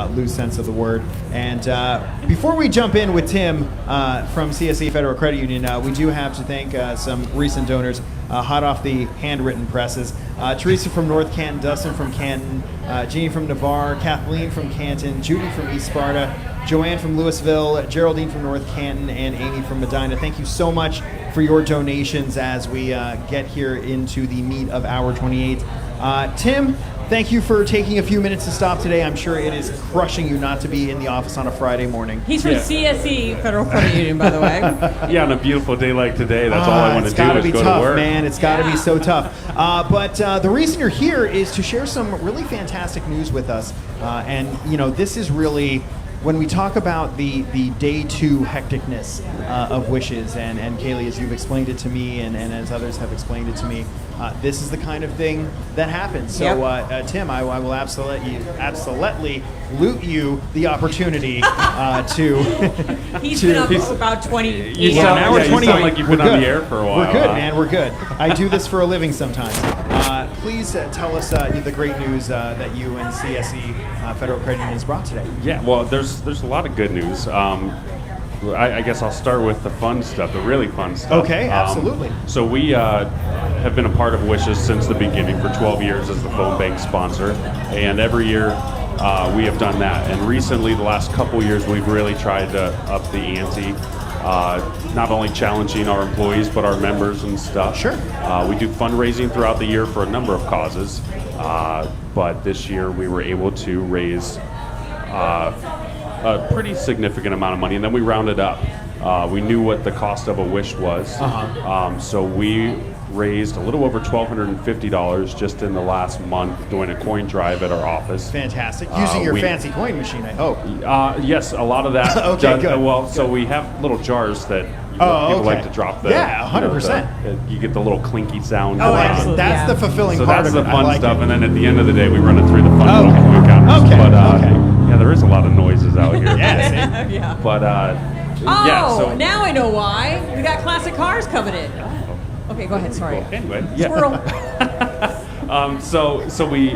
loose sense of the word. And before we jump in with Tim from CSE Federal Credit Union, we do have to thank some recent donors, hot off the handwritten presses. Teresa from North Canton, Dustin from Canton, Jeannie from Navarre, Kathleen from Canton, Judy from East Sparta, Joanne from Louisville, Geraldine from North Canton, and Amy from Medina. Thank you so much for your donations as we get here into the meat of hour 28. Tim, thank you for taking a few minutes to stop today. I'm sure it is crushing you not to be in the office on a Friday morning. He's from CSE Federal Credit Union, by the way. Yeah, on a beautiful day like today, that's all I want to do is be go tough, to work. Man. It's got to be so tough. But the reason you're here is to share some really fantastic news with us. And, this is really... When we talk about the day two hecticness of wishes, and Kaylee, as you've explained it to me, and as others have explained it to me, this is the kind of thing that happens. So, yep. Tim, I will absolutely loot you the opportunity to. He's been up about 20. You sound like you've been on the air for a while. We're good, man. We're good. I do this for a living sometimes. Please tell us the great news that you and CSE Federal Credit Union has brought today. Yeah, well, there's a lot of good news. I guess I'll start with the fun stuff, the really fun stuff. Okay, absolutely. So we have been a part of Wishes since the beginning for 12 years as the phone bank sponsor, and every year we have done that. And recently, the last couple years, we've really tried to up the ante. Not only challenging our employees, but our members and stuff. Sure. We do fundraising throughout the year for a number of causes, but this year we were able to raise a pretty significant amount of money, and then we rounded up. We knew what the cost of a wish was, so we raised a little over $1,250 just in the last month doing a coin drive at our office. Fantastic. Using your fancy coin machine, I hope. Yes, a lot of that. Okay, good. Well, good. So we have little jars that people like to drop. Yeah, 100%. You get the little clinky sound. Oh, that's the fulfilling so part of it. So that's the fun like stuff, it. and then at the end of the day, we run it through the fun little coin counters. Okay. But, okay. Yeah, there is a lot of noises out here. Yes. Yeah. But so now I know why. We got classic cars coming in. Okay, go ahead. Sorry. Well, anyway, Squirrel. So we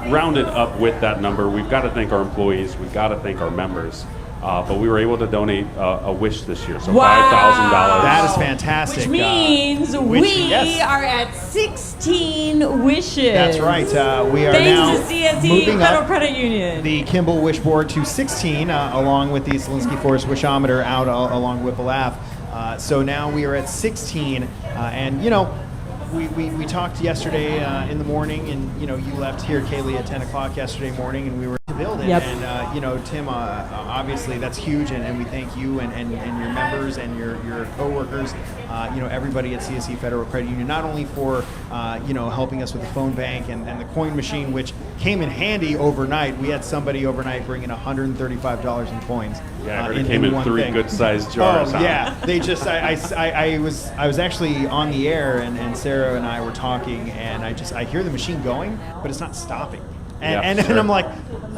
rounded up with that number. We've got to thank our employees. We've got to thank our members. But we were able to donate a wish this year, so $5,000. That is fantastic. Which means we are at 16 wishes. That's right. We are Thanks to now CSE moving Federal up Credit Union. the Kimball Wish Board to 16, along with the Zielinski Forest Wishometer out along Whipple Ave. So now we are at 16, and we talked yesterday in the morning, and you left here, Kaylee, at 10 o'clock yesterday morning, and we were to build it. Yep. And Tim, obviously that's huge, and we thank you and your members and your coworkers, everybody at CSE Federal Credit Union, not only for helping us with the phone bank and the coin machine, which came in handy overnight. We had somebody overnight bring in $135 in coins. Yeah, I heard it came in 3 good-sized jars. Oh, yeah. They just, I was actually on the air, and Sarah and I were talking, and I hear the machine going, but it's not stopping. And I'm like,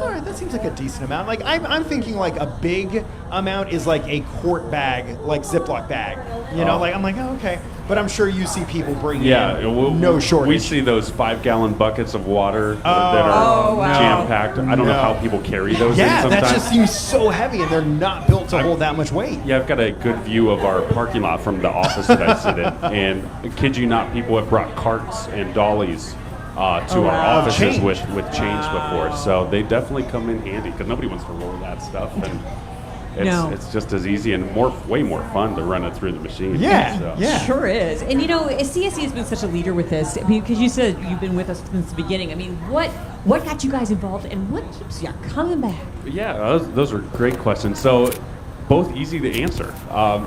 all right, that seems like a decent amount. Like I'm thinking like a big amount is like a quart bag, like Ziploc bag. I'm like, oh, okay. But I'm sure you see people bring in no shortage. We see those 5-gallon buckets of water that are jam-packed. I don't know how people carry those in sometimes. That just seems so heavy, and they're not built to hold that much weight. Yeah, I've got a good view of our parking lot from the office that I sit in. And kid you not, people have brought carts and dollies to our offices with change before. So they definitely come in handy because nobody wants to roll that stuff. And it's just as easy and way more fun to run it through the machine. Yeah. Sure is. And CSE has been such a leader with this because you said you've been with us since the beginning. I mean, what got you guys involved and what keeps you coming back? Yeah, those are great questions. So both easy to answer.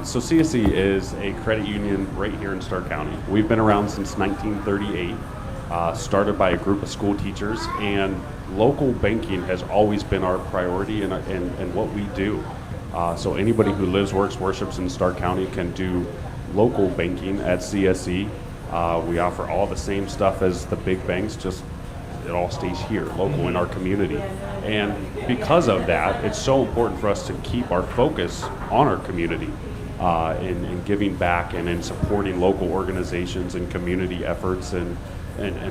So CSE is a credit union right here in Stark County. We've been around since 1938. Started by a group of school teachers, and local banking has always been our priority and what we do. So anybody who lives, works, worships in Stark County can do local banking at CSE. We offer all the same stuff as the big banks, just it all stays here, local in our community. And because of that, it's so important for us to keep our focus on our community in giving back and in supporting local organizations and community efforts and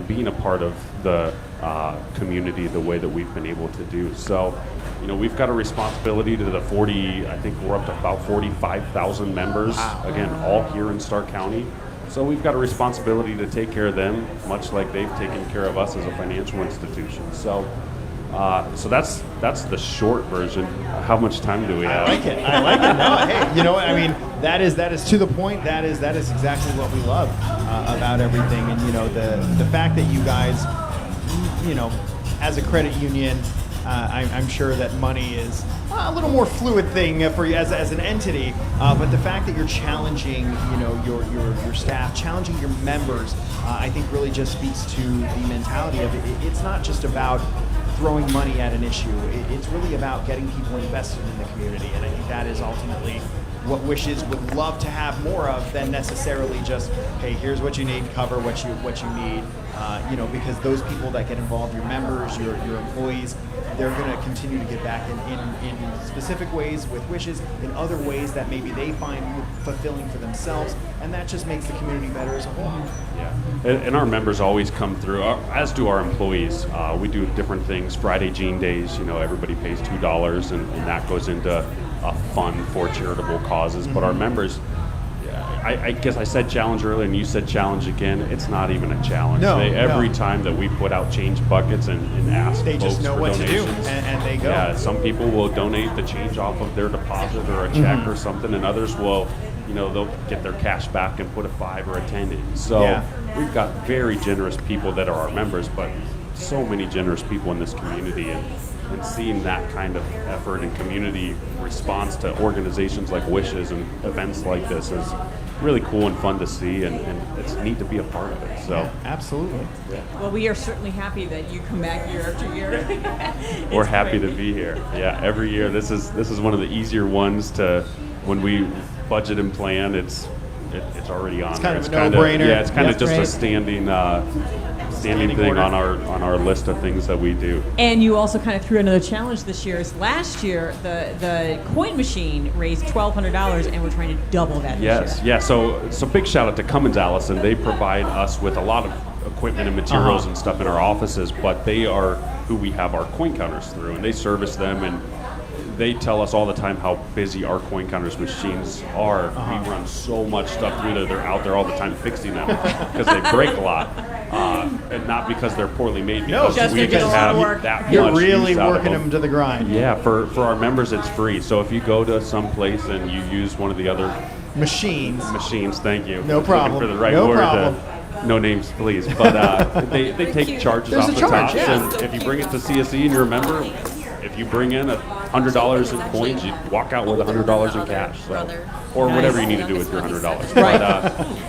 being a part of the community the way that we've been able to do. So we've got a responsibility to the 40, I think we're up to about 45,000 members, again, all here in Stark County. So we've got a responsibility to take care of them, much like they've taken care of us as a financial institution. So that's the short version. How much time do we have? I like it. No, hey, you know what? I mean, that is to the point. That is exactly what we love about everything. And the fact that you guys, as a credit union, I'm sure that money is a little more fluid thing for you as an entity. But the fact that you're challenging, your staff, challenging your members, I think really just speaks to the mentality of it. It's not just about throwing money at an issue. It's really about getting people invested in the community, and I think that is ultimately what Wish-Is would love to have more of than necessarily just, hey, here's what you need, cover what you need. Because those people that get involved, your members, your employees, they're going to continue to get back in specific ways with Wish-Is, in other ways that maybe they find fulfilling for themselves, and that just makes the community better as a whole. Yeah, and our members always come through, as do our employees. We do different things. Friday Jean Days, everybody pays $2, and that goes into a fund for charitable causes. But our members, I guess I said challenge earlier, and you said challenge again. It's not even a challenge. Every time that we put out change buckets and ask they folks just know for what donations, to do, and they go. Yeah, some people will donate the change off of their deposit or a check or something, and others will, they'll get their cash back and put a 5 or a 10 in. So we've got very generous people that are our members, but so many generous people in this community, and seeing that kind of effort and community response to organizations like Wish-Is and events like this is really cool and fun to see, and it's neat to be a part of it. So absolutely. Yeah. Well, we are certainly happy that you come back year after year. We're happy to be here. Yeah, every year. This is one of the easier ones to, when we budget and plan, it's already on. It's there. kind of a no-brainer. Yeah, it's kind of just right. a standing thing order on our list of things that we do. And you also kind of threw another challenge this year. Last year, the coin machine raised $1,200, and we're trying to double that this year. Yeah. So big shout out to Cummins Allison. They provide us with a lot of equipment and materials and stuff in our offices, but they are who we have our coin counters through, and they service them, and they tell us all the time how busy our coin counters machines are. We run so much stuff through there. They're out there all the time fixing them because they break a lot. And not because they're poorly made, because just we they get just a lot of have work. that You're much really use out of working them to the grind. Yeah, for our members it's free. So if you go to some place and you use one of the other Machines, thank you. No problem. Looking for the right No word. problem. No names, please. But they take charges There's off a the charge, top. yeah. And if you bring it to CSE and you're a member, if you bring in $100 in coins, you walk out with $100 in cash. So, or whatever you need to do with your $100. Right.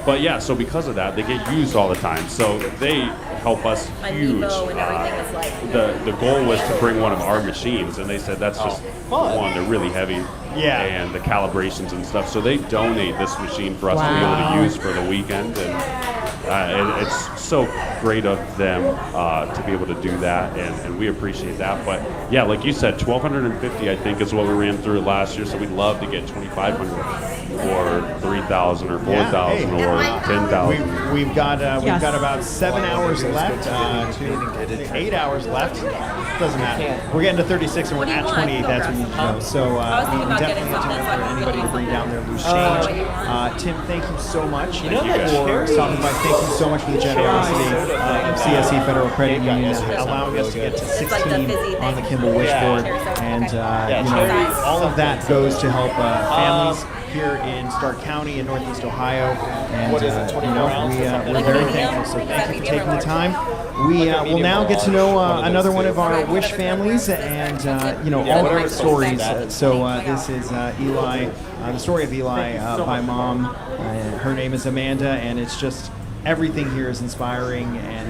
But yeah, so because of that, they get used all the time. So they help us huge. The goal was to bring one of our machines, and they said that's just one, they're really heavy. Yeah. And the calibrations and stuff. So they donate this machine for us to be able to use for the weekend, and it's so great of them to be able to do that, and we appreciate that. But yeah, like you said, $1,250 I think is what we ran through last year. So we'd love to get $2,500 or $3,000 or $4,000 or $10,000. We've got about 7 hours left to 8 hours left. Doesn't matter. We're getting to 36 and we're at 28. That's when you know. So we definitely have time for anybody to bring down their loose change. Tim, thank you so much for stopping by. Thank you so much for the generosity of CSE Federal Credit Union, allowing us to get to 16 on the Kimball Wish Board, and all of that goes to help families here in Stark County in Northeast Ohio, and we're very thankful. So thank you for taking the time. We will now get to know another one of our Wish families, and all their stories. So this is Eli, the story of Eli by mom. Her name is Amanda, and it's just everything here is inspiring and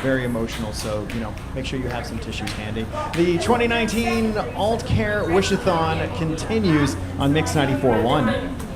very emotional. So make sure you have some tissues handy. The 2019 AultCare Wish-A-Thon continues on Mix 94.1.